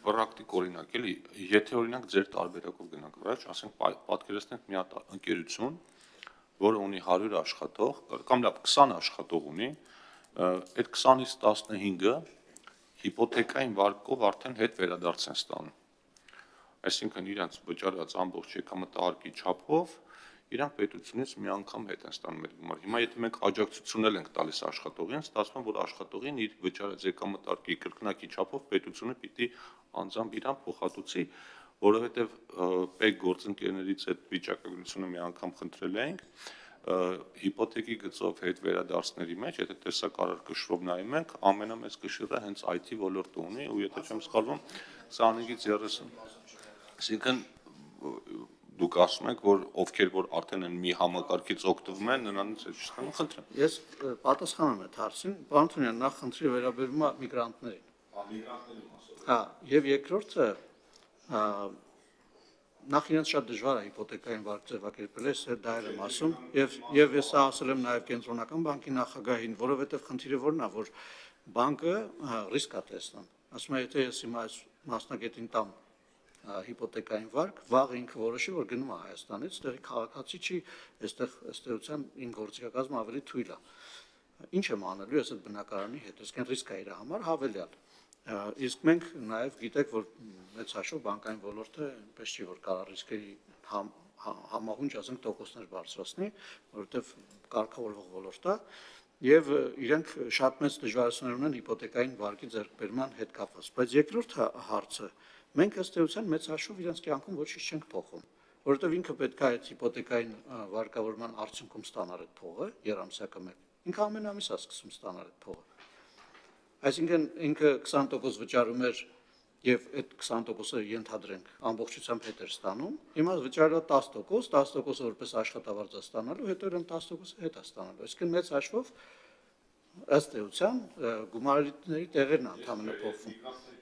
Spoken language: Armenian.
պրակտիկ օրինակ էլի, եթե օրինակ ձեր տարբերակով գնանք առաջ, ասենք պատկերացնենք մի հատ ընկերություն, որը ունի 100 աշխատող, կամ լավ 20 աշխատող ունի, այդ 20-ից 15-ը հիպոթեկային վարկով արդեն հետ վերադարձ են ստանում։ Այսինքն իրենց վճարած ամբողջ եկամտահարկի չափով իրանք պետությունից մի անգամ հետ են ստանում այդ գումարը։ Հիմա եթե մենք աջակցություն ենք տալիս աշխատողին, ստացվում որ աշխատողին իր վճարած եկամտահարկի կրկնակի չափով պետությունը պիտի անձամբ իրան փոխհատուցի, որովհետև պետ գործընկերներից այդ վիճակագրությունը մի անգամ խնդրել ենք, հիպոթեկի գծով հետ վերադարձների մեջ, եթե տեսակարար կշռով նայում ենք, ամենամեծ կշիռը հենց IT ոլորտը ունի, ու եթե չեմ սխալվում, 25-ից 30, այսինքն դուք ասում եք, որ ովքեր որ արդեն են մի համակարգից օգտվում են, նրանից է չստանում, խնդրեմ։ Ես պատասխանում եմ հարցին, պարոն Թունյան, նախ խնդրի վերաբերում է միգրանտներին։ Հա, եւ երկրորդը նախ իրենց շատ դժվար է հիպոթեկային վարկ ձևակերպել, դա եմ ասում, եւ ես ասել եմ նաեւ կենտրոնական բանկի նախագահին, որովհետեւ խնդիրը որն է, որ բանկը ռիսկ է տեսնում։ Ասում է, եթե ես հիմա այս մասնագետին տամ հիպոթեկային վարկ, վաղ ինքը որոշի, որ գնում է Հայաստանից, տեղի քաղաքացի չի, այստեղ ըստ էության իմ գործիքակազմը ավելի թույլ է։ Ինչ եմ անելու ես այդ բնակարանի հետ, այսինքն ռիսկ է իր համար հավելյալ։ Իսկ մենք նաև գիտեք, որ մեծ հաշվով բանկային ոլորտը այնպես չի, որ կարող ռիսկերի համահունչ ասենք տոկոսներ բարձրացնի, որովհետև կարգավորվող ոլորտ է, եւ իրենք շատ մեծ դժվարություններ ունեն հիպոթեկային վարկի ձեռքբերման հետ կապված։ Բայց երկրորդ հարցը մենք ըստ էության մեծ հաշվով իրենց կյանքում ոչինչ չենք փոխում, որովհետև ինքը պետք է այդ հիպոթեկային վարկավորման արդյունքում ստանալ այդ փողը, երամսյակը մեկ։ Ինքը ամեն ամիս է սկսում ստանալ այդ փողը։ Այսինքն ինքը 20% վճարում էր եւ այդ 20%-ը ենթադրենք ամբողջությամբ հետ էր ստանում, հիմա վճարել 10%, 10%-ը որպես աշխատավարձ է ստանալու, հետո իրեն 10%-ը հետ է ստանալու։ Այսինքն մեծ հաշվով ըստ էության գումարների տեղերն են ընդհանրապես փոխվում։